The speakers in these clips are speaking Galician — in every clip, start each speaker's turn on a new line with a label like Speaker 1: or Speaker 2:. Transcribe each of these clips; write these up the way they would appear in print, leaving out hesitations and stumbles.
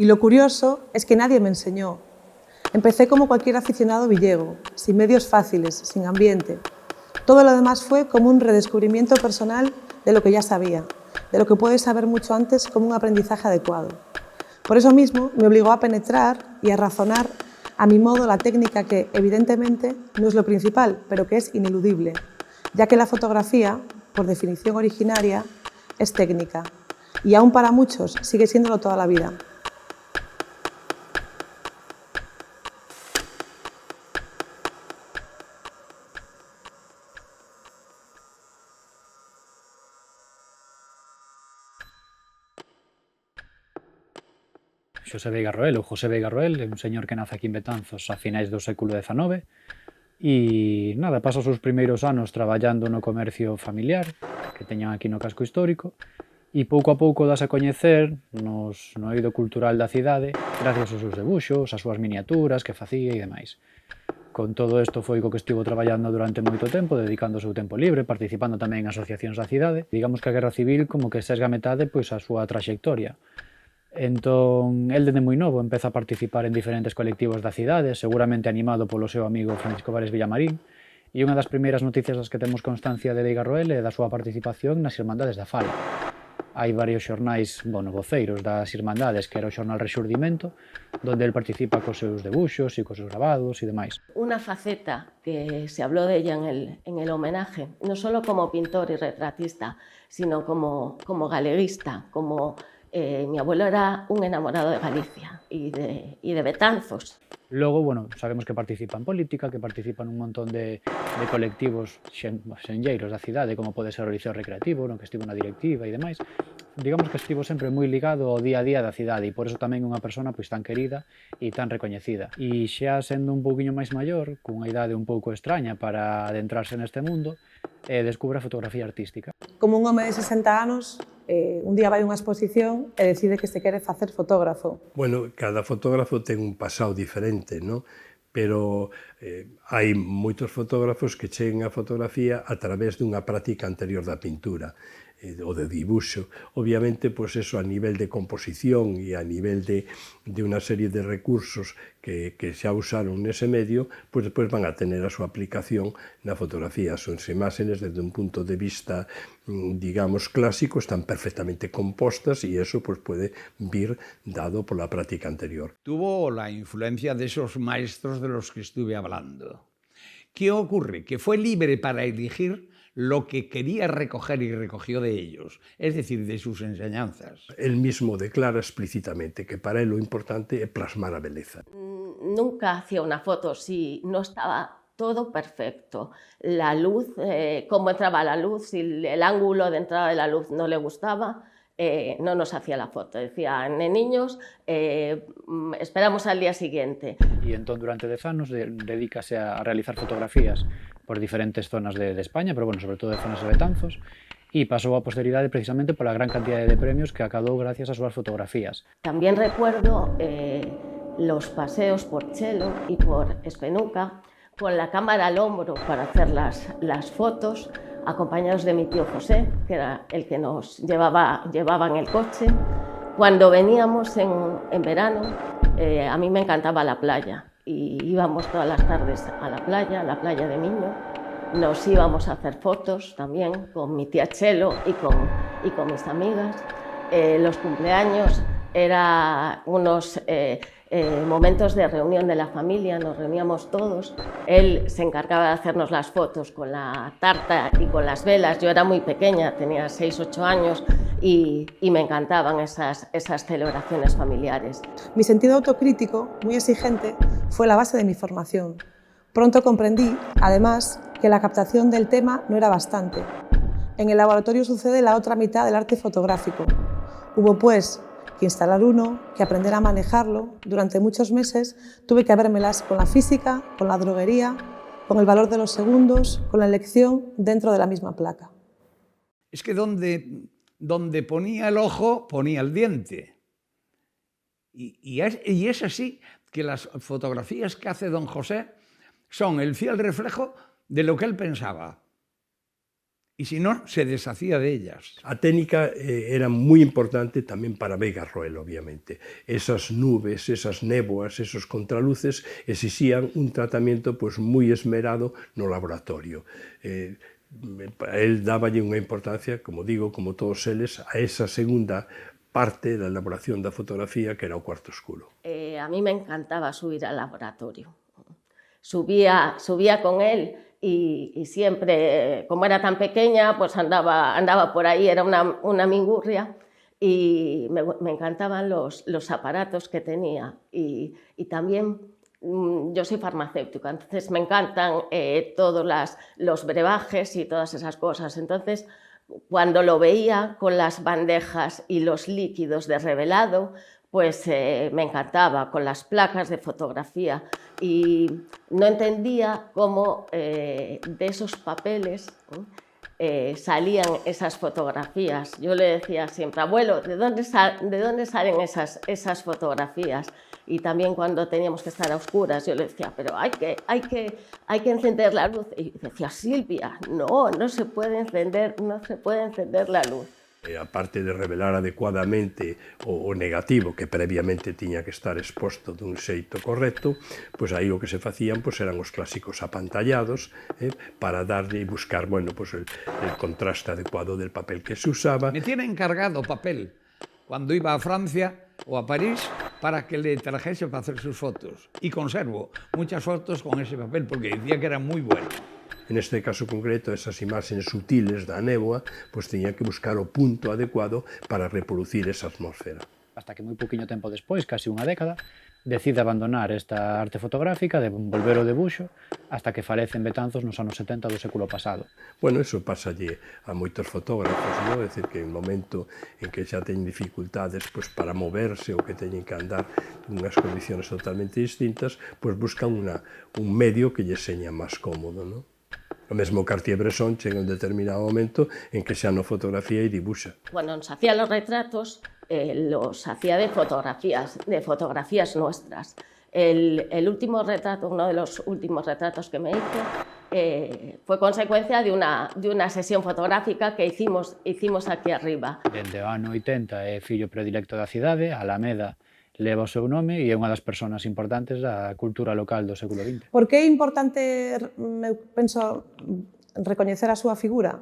Speaker 1: Y lo curioso es que nadie me enseñó. Empecé como cualquier aficionado villego, sin medios fáciles, sin ambiente. Todo lo demás fue como un redescubrimiento personal de lo que ya sabía, de lo que puedes saber mucho antes como un aprendizaje adecuado. Por eso mismo me obligó a penetrar y a razonar a mi modo la técnica que, evidentemente, no es lo principal, pero que es ineludible, ya que la fotografía, por definición originaria, es técnica, y aún para muchos sigue siéndolo toda la vida.
Speaker 2: Xosé Veiga Roel, ou José Veiga Roel, é un señor que nace aquí en Betanzos a finais do século XIX e, nada, pasa os seus primeiros anos traballando no comercio familiar que teñan aquí no casco histórico e pouco a pouco dase a coñecer no eido cultural da cidade gracias aos seus debuxos, as súas miniaturas que facía e demais. Con todo isto foi co que estivo traballando durante moito tempo, dedicando o seu tempo libre, participando tamén en asociacións da cidade. Digamos que a Guerra Civil como que sesga metade pois a súa traxectoria. Entón, el dende moi novo empeza a participar en diferentes colectivos da cidade, seguramente animado polo seu amigo Francisco Vares Villamarín, e unha das primeiras noticias das que temos constancia de Veiga Roel é da súa participación nas Irmandades da Fala. Hai varios xornais, voceiros das Irmandades, que era o xornal Rexurdimento, donde el participa cos seus debuxos e cos seus grabados e demais.
Speaker 3: Una faceta que se habló de ella en el homenaje, no solo como pintor y retratista, sino como galeguista, como... mi abuelo era un enamorado de Galicia y de Betanzos.
Speaker 2: Logo, sabemos que participa en política, que participa nun montón de colectivos xenlleiros da cidade, como pode ser o Liceo Recreativo, no que estivo na directiva e demais. Digamos que estivo sempre moi ligado ao día a día da cidade e por eso tamén unha persona pois tan querida e tan recoñecida. E xa sendo un pouquiño máis maior, cunha idade un pouco extraña para adentrarse neste mundo, descubre a fotografía artística.
Speaker 1: Como un home de 60 anos, un día vai a unha exposición e decide que se quere facer fotógrafo.
Speaker 4: Bueno, cada fotógrafo ten un pasado diferente, ¿no? Pero hai moitos fotógrafos que chegan a fotografía a través dunha práctica anterior da pintura ou de dibuixo. Obviamente, pois eso, a nivel de composición e a nivel de unha serie de recursos que xa usaron nese medio, pois despois van a tener a súa aplicación na fotografía. Son imágenes desde un punto de vista, digamos, clásico, están perfectamente compostas e eso pues, puede vir dado por la práctica anterior.
Speaker 5: Tuvo la influencia de esos maestros de los que estuve hablando. ¿Qué ocurre? Que fue libre para elegir lo que quería recoger y recogió de ellos, es decir, de sus enseñanzas.
Speaker 4: Él mismo declara explícitamente que para él lo importante es plasmar a beleza.
Speaker 3: Nunca hacía una foto si no estaba todo perfecto. La luz, cómo entraba la luz, si el ángulo de entrada de la luz no le gustaba, no nos hacía la foto. Decía, niños, esperamos al día siguiente.
Speaker 2: E entón, durante 10 anos, dedícase a realizar fotografías por diferentes zonas de España, pero, sobre todo de zonas de Betanzos, e pasou a posteridade precisamente pola gran cantidad de premios que acadou gracias ás súas fotografías.
Speaker 3: También recuerdo los paseos por Chelo y por Espenuca, con la cámara al hombro para hacer las fotos, acompañados de mi tío José, que era el que nos llevaba en el coche. Cuando veníamos en verano, a mí me encantaba la playa y íbamos todas las tardes a la playa de Miño. Nos íbamos a hacer fotos también con mi tía Chelo y con mis amigas. Los cumpleaños eran unos momentos de reunión de la familia, nos reuníamos todos. Él se encargaba de hacernos las fotos con la tarta y con las velas. Yo era muy pequeña, tenía 6 o 8 años y me encantaban esas celebraciones familiares.
Speaker 1: Mi sentido autocrítico, muy exigente, fue la base de mi formación. Pronto comprendí, además, que la captación del tema no era bastante. En el laboratorio sucede la otra mitad del arte fotográfico. Hubo, pues, que instalar uno, que aprender a manejarlo. Durante muchos meses tuve que habérmelas con la física, con la droguería, con el valor de los segundos, con la elección dentro de la misma placa.
Speaker 5: Es que donde ponía el ojo, ponía el diente. Y es así que las fotografías que hace don José son el fiel reflejo de lo que él pensaba. y si no, se deshacía de ellas.
Speaker 4: A técnica era moi importante tamén para Veiga Roel, obviamente. Esas nubes, esas néboas, esos contraluces exixían un tratamento pois, moi esmerado no laboratorio. El dáballe unha importancia, como digo, como todos eles, a esa segunda parte da elaboración da fotografía, que era o cuarto oscuro.
Speaker 3: A mí me encantaba subir al laboratorio. Subía con él y siempre, como era tan pequeña, pues andaba por ahí, era una mingurria, y me encantaban los aparatos que tenía. Y también yo soy farmacéutica, entonces me encantan todos los brebajes y todas esas cosas. Entonces, cuando lo veía con las bandejas y los líquidos de revelado, pues me encantaba, con las placas de fotografía, y no entendía cómo de esos papeles salían esas fotografías. Yo le decía siempre, abuelo, ¿de dónde salen esas fotografías? Y también cuando teníamos que estar a oscuras, yo le decía, pero hay que encender la luz. Y decía, Silvia, no se puede encender la luz.
Speaker 4: Aparte de revelar adecuadamente o negativo que previamente tiña que estar exposto dun xeito correcto, pois aí o que se facían pois eran os clásicos apantallados para darlle e buscar el contraste adecuado del papel que se usaba.
Speaker 5: Me tiene encargado papel cuando iba a Francia o a París para que le trajese para hacer sus fotos. Y conservo muchas fotos con ese papel porque decía que era muy bueno.
Speaker 4: En este caso concreto, esas imaxes sutiles da néboa, pois tiña que buscar o punto adecuado para reproducir esa atmósfera.
Speaker 2: Hasta que moi poquinho tempo despois, casi unha década, decide abandonar esta arte fotográfica, de volver ao debuxo, hasta que falece en Betanzos nos anos 70 do século pasado.
Speaker 4: Bueno, eso pásalle a moitos fotógrafos, non? É dicir, que en momento en que xa teñen dificultades pois, para moverse ou que teñen que andar en unhas condiciones totalmente distintas, pois buscan un medio que lle seña máis cómodo, non? O mesmo Cartier-Bresson chega un determinado momento en que xa non fotografía e dibuxa.
Speaker 3: Cuando nos hacía los retratos, los hacía de fotografías nuestras. El último retrato, uno de los últimos retratos que me hizo, fue consecuencia de una sesión fotográfica que hicimos aquí arriba.
Speaker 2: Dende o ano 80 é fillo predilecto da cidade, a Alameda leva o seu nome e é unha das persoas importantes da cultura local do século XX.
Speaker 1: Por que é importante, eu penso, recoñecer a súa figura?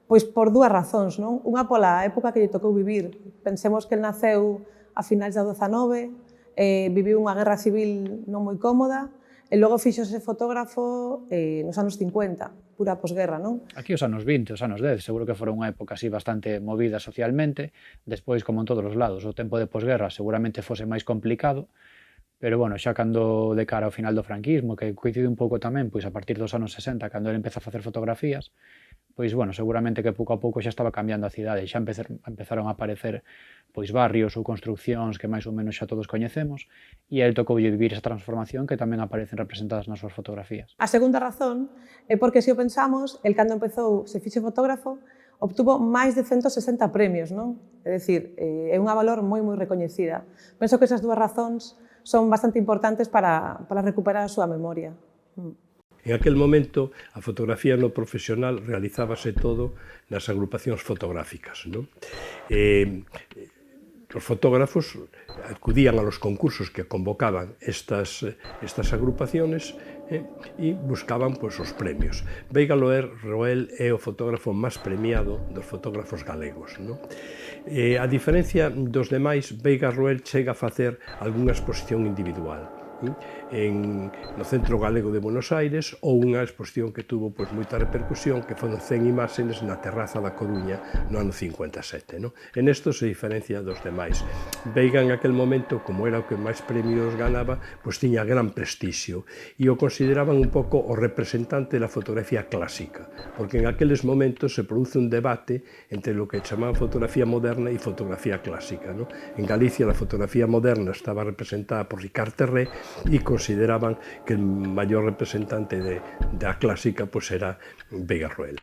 Speaker 1: Pois por dúas razóns, non? Unha pola época que lle tocou vivir. Pensemos que el naceu a finais da 19, viviu unha guerra civil non moi cómoda, e logo fixose fotógrafo nos anos 50, pura posguerra, non?
Speaker 2: Aquí os anos 20, os anos 10, seguro que foron unha época así bastante movida socialmente. Despois, como en todos os lados, o tempo de posguerra seguramente fose máis complicado, pero, bueno, xa cando de cara ao final do franquismo, que coincide un pouco tamén, pois a partir dos anos 60, cando ele empeza a facer fotografías, pois, bueno, seguramente que pouco a pouco xa estaba cambiando a cidade, xa empezaron a aparecer pois barrios ou construccións que máis ou menos xa todos coñecemos, e el tocoulle vivir esa transformación que tamén aparecen representadas nas súas fotografías.
Speaker 1: A segunda razón é porque, se o pensamos, el cando empezou, se fixe fotógrafo, obtuvo máis de 160 premios, non? É dicir, é unha valor moi recoñecida. Penso que esas dúas razóns son bastante importantes para recuperar a súa memoria.
Speaker 4: En aquel momento, a fotografía no profesional realizábase todo nas agrupacións fotográficas, non? Os fotógrafos acudían a los concursos que convocaban estas agrupaciones e buscaban pois, os premios. Veiga Roel é o fotógrafo máis premiado dos fotógrafos galegos, non? A diferencia dos demais, Veiga Roel chega a facer algunha exposición individual no Centro Galego de Buenos Aires, ou unha exposición que tuvo pois, moita repercusión, que foron 100 imaxes na terraza da Coruña no ano 57. No? En isto se diferencia dos demais. Veiga en aquel momento, como era o que máis premios ganaba, pois tiña gran prestixio e o consideraban un pouco o representante da fotografía clásica, porque en aqueles momentos se produce un debate entre lo que chamaban fotografía moderna e fotografía clásica. No? En Galicia a fotografía moderna estaba representada por Ricard Terré e consideraban que el maior representante da clásica pues era Veiga Roel.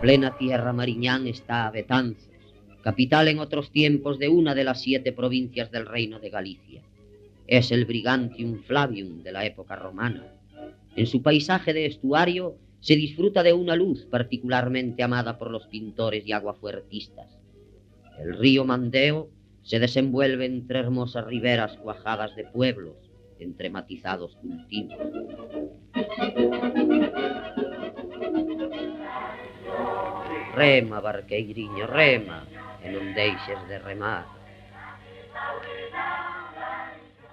Speaker 6: plena tierra Mariñán está Betanzos, capital en otros tiempos de una de las 7 provincias del reino de Galicia. Es el Brigantium Flavium de la época romana. En su paisaje de estuario se disfruta de una luz particularmente amada por los pintores y aguafuertistas. El río Mandeo se desenvuelve entre hermosas riberas cuajadas de pueblos, entre matizados cultivos. Rema, barqueiriño, rema, e non deixes de remar.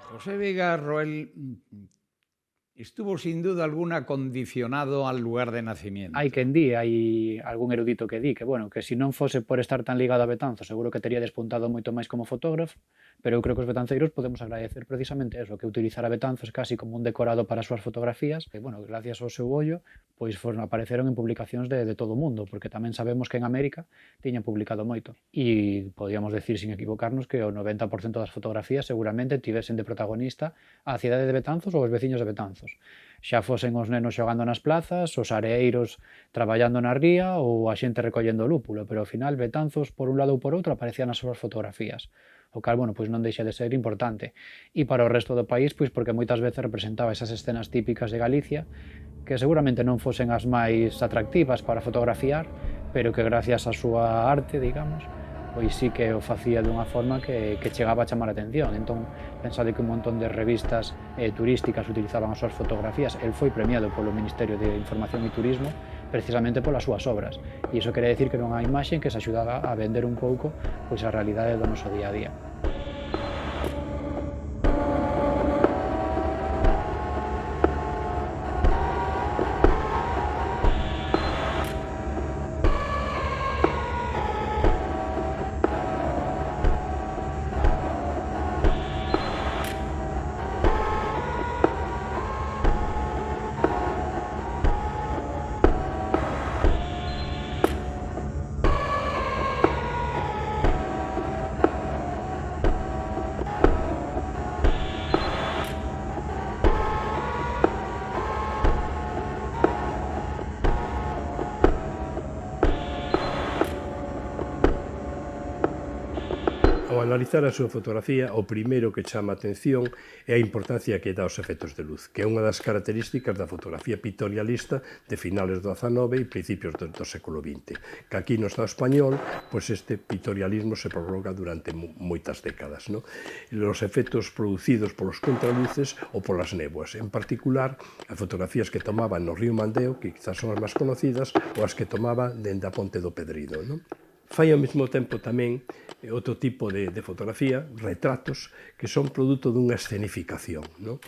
Speaker 5: José Veiga Roel estuvo sin duda alguna condicionado al lugar de nacimiento.
Speaker 2: Hai quen di, hai algún erudito que di que, bueno, que se non fose por estar tan ligado a Betanzos, seguro que tería despuntado moito máis como fotógrafo, pero eu creo que os betanceiros podemos agradecer precisamente eso, que utilizar a Betanzos casi como un decorado para as súas fotografías, e, bueno, gracias ao seu ollo, pois apareceron en publicacións de todo o mundo, porque tamén sabemos que en América tiñan publicado moito. E podíamos decir, sin equivocarnos, que o 90% das fotografías seguramente tivesen de protagonista a cidade de Betanzos ou os veciños de Betanzos. Xa fosen os nenos xogando nas plazas, os areeiros traballando na ría ou a xente recollendo lúpulo, pero ao final Betanzos, por un lado ou por outro, aparecían nas súas fotografías. O cal, bueno, pois non deixa de ser importante. E para o resto do país, pois porque moitas veces representaba esas escenas típicas de Galicia que seguramente non fosen as máis atractivas para fotografiar, pero que gracias á súa arte, digamos, pois sí que o facía dunha forma que chegaba a chamar a atención. Entón, pensade que un montón de revistas turísticas utilizaban as súas fotografías. El foi premiado polo Ministerio de Información e Turismo precisamente polas súas obras. E iso quere decir que era unha imaxe que se axudaba a vender un pouco pois a realidade do noso día a día.
Speaker 4: Ao analizar a súa fotografía, o primeiro que chama a atención é a importancia que dá aos efectos de luz, que é unha das características da fotografía pictorialista de finales do XIX e principios do século XX, que aquí no Estado español, pois este pictorialismo se prolonga durante moitas décadas, no? Os efectos producidos polos contraluces ou polas néboas, en particular, as fotografías que tomaban no río Mandeo, que quizás son as máis conocidas, ou as que tomaba dende a Ponte do Pedrido, no? Fai ao mesmo tempo tamén outro tipo de fotografía, retratos, que son produto dunha escenificación. No?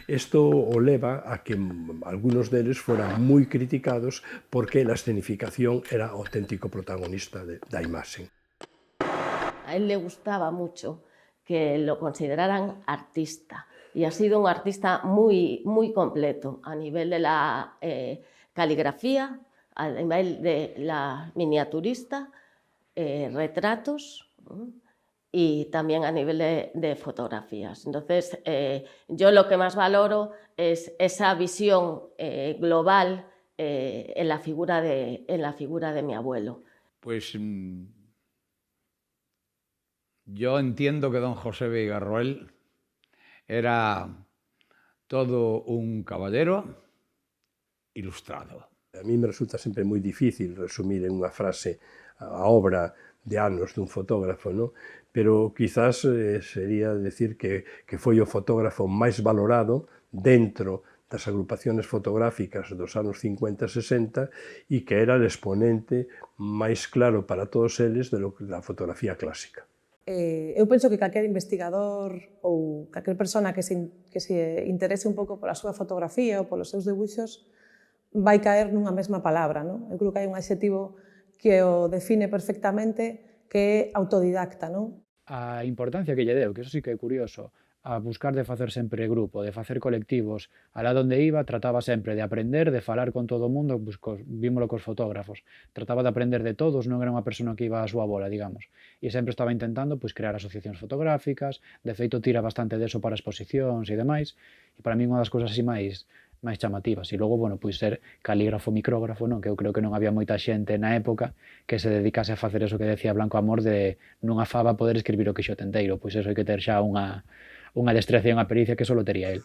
Speaker 4: Isto o leva a que algunos deles foran moi criticados porque a escenificación era o auténtico protagonista da imaxe.
Speaker 3: A él le gustaba mucho que lo consideraran artista y ha sido un artista muy, muy completo a nivel de la caligrafía, a nivel de la miniaturista, retratos y también a nivel de fotografías. Entonces, yo lo que más valoro es esa visión global en la figura de mi abuelo.
Speaker 5: Pues yo entiendo que don José Veiga Roel era todo un caballero ilustrado.
Speaker 4: A mí me resulta sempre moi difícil resumir en unha frase a obra de anos dun fotógrafo, no? Pero quizás sería decir que foi o fotógrafo máis valorado dentro das agrupaciones fotográficas dos anos 50 e 60 e que era o exponente máis claro para todos eles da fotografía clásica.
Speaker 1: Eu penso que calquer investigador ou calquer persona que se interese un pouco pola súa fotografía ou polos seus debuxos vai caer nunha mesma palabra, non? Eu creo que hai un adxetivo que o define perfectamente, que é autodidacta, non?
Speaker 2: A importancia que lle deu, que eso sí que é curioso, a buscar de facer sempre grupo, de facer colectivos, alá donde iba trataba sempre de aprender, de falar con todo o mundo, pues, vímolo cos fotógrafos, trataba de aprender de todos, non era unha persona que iba a súa bola, digamos, e sempre estaba intentando pues, crear asociacións fotográficas, de feito tira bastante deso para exposicións e demais, e para mí unha das cousas así máis máis chamativas. E logo, bueno, pois ser calígrafo, micrógrafo, non? Que eu creo que non había moita xente na época que se dedicase a facer eso que decía Blanco Amor de nunha fava poder escribir o quixote enteiro. Pois eso hai que ter xa unha destreza e unha pericia que só tería el.